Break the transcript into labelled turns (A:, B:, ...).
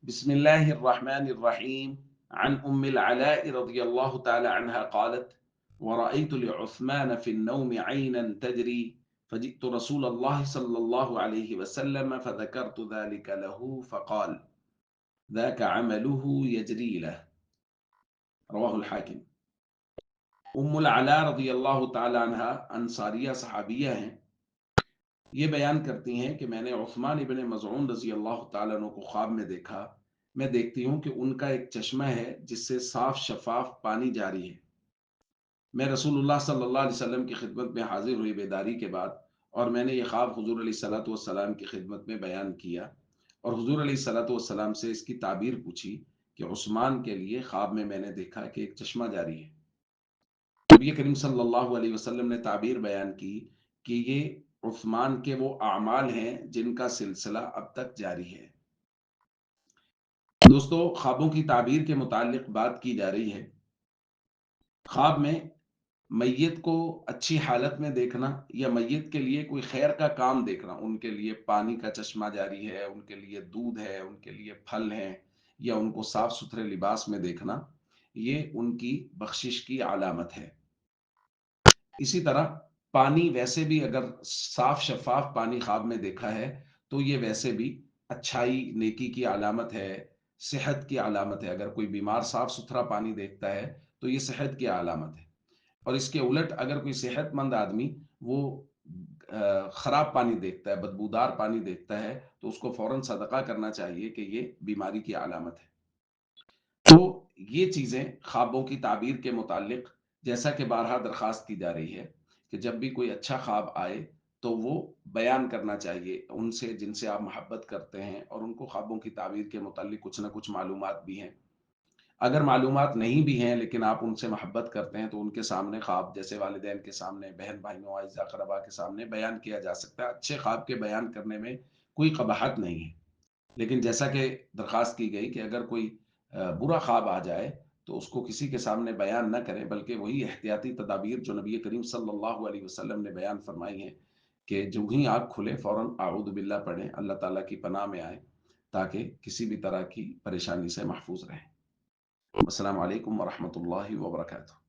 A: بسم الله الرحمن الرحيم. عن أم العلاء رضي الله تعالى عنها قالت: ورأيت لعثمان في النوم عينا تجري، فجئت رسول الله صلى الله عليه وسلم فذكرت ذلك له فقال: ذاك عمله يجري له. رواه الحاكم. ام العلا رضی اللہ تعالی عنہ انصاریہ صحابیہ ہیں. یہ بیان کرتی ہیں کہ میں نے عثمان ابن مظعون رضی اللہ تعالیٰ عنہ کو خواب میں دیکھا. میں دیکھتی ہوں کہ ان کا ایک چشمہ ہے جس سے صاف شفاف پانی جاری ہے. میں رسول اللہ صلی اللہ علیہ وسلم کی خدمت میں حاضر ہوئی بیداری کے بعد، اور میں نے یہ خواب حضور علیہ الصلوۃ والسلام کی خدمت میں بیان کیا اور حضور علیہ الصلوۃ والسلام سے اس کی تعبیر پوچھی کہ عثمان کے لیے خواب میں نے دیکھا کہ ایک چشمہ جاری ہے. نبی کریم صلی اللہ علیہ وسلم نے تعبیر بیان کی کہ یہ عثمان کے وہ اعمال ہیں جن کا سلسلہ اب تک جاری ہے. دوستو، خوابوں کی تعبیر کے متعلق بات کی جا رہی ہے. خواب میں میت کو اچھی حالت میں دیکھنا یا میت کے لیے کوئی خیر کا کام دیکھنا، ان کے لیے پانی کا چشمہ جاری ہے، ان کے لیے دودھ ہے، ان کے لیے پھل ہیں، یا ان کو صاف ستھرے لباس میں دیکھنا، یہ ان کی بخشش کی علامت ہے. اسی طرح پانی ویسے بھی اگر صاف شفاف پانی خواب میں دیکھا ہے تو یہ ویسے بھی اچھائی نیکی کی علامت ہے، صحت کی علامت ہے. اگر کوئی بیمار صاف ستھرا پانی دیکھتا ہے تو یہ صحت کی علامت ہے. اور اس کے الٹ اگر کوئی صحت مند آدمی وہ خراب پانی دیکھتا ہے، بدبودار پانی دیکھتا ہے، تو اس کو فوراً صدقہ کرنا چاہیے کہ یہ بیماری کی علامت ہے. تو یہ چیزیں خوابوں کی تعبیر کے متعلق، جیسا کہ بارہا درخواست کی جا رہی ہے کہ جب بھی کوئی اچھا خواب آئے تو وہ بیان کرنا چاہیے ان سے جن سے آپ محبت کرتے ہیں اور ان کو خوابوں کی تعبیر کے متعلق کچھ نہ کچھ معلومات بھی ہیں. اگر معلومات نہیں بھی ہیں لیکن آپ ان سے محبت کرتے ہیں تو ان کے سامنے خواب، جیسے والدین کے سامنے، بہن بھائیوں، اعزا اقربا کے سامنے بیان کیا جا سکتا ہے. اچھے خواب کے بیان کرنے میں کوئی قباحت نہیں ہے. لیکن جیسا کہ درخواست کی گئی کہ اگر کوئی برا خواب آ جائے تو اس کو کسی کے سامنے بیان نہ کریں، بلکہ وہی احتیاطی تدابیر جو نبی کریم صلی اللہ علیہ وسلم نے بیان فرمائی ہیں کہ جو ہی آنکھ کھلے فوراً اعوذ باللہ پڑھیں، اللہ تعالیٰ کی پناہ میں آئیں تاکہ کسی بھی طرح کی پریشانی سے محفوظ رہیں. السلام علیکم ورحمۃ اللہ وبرکاتہ.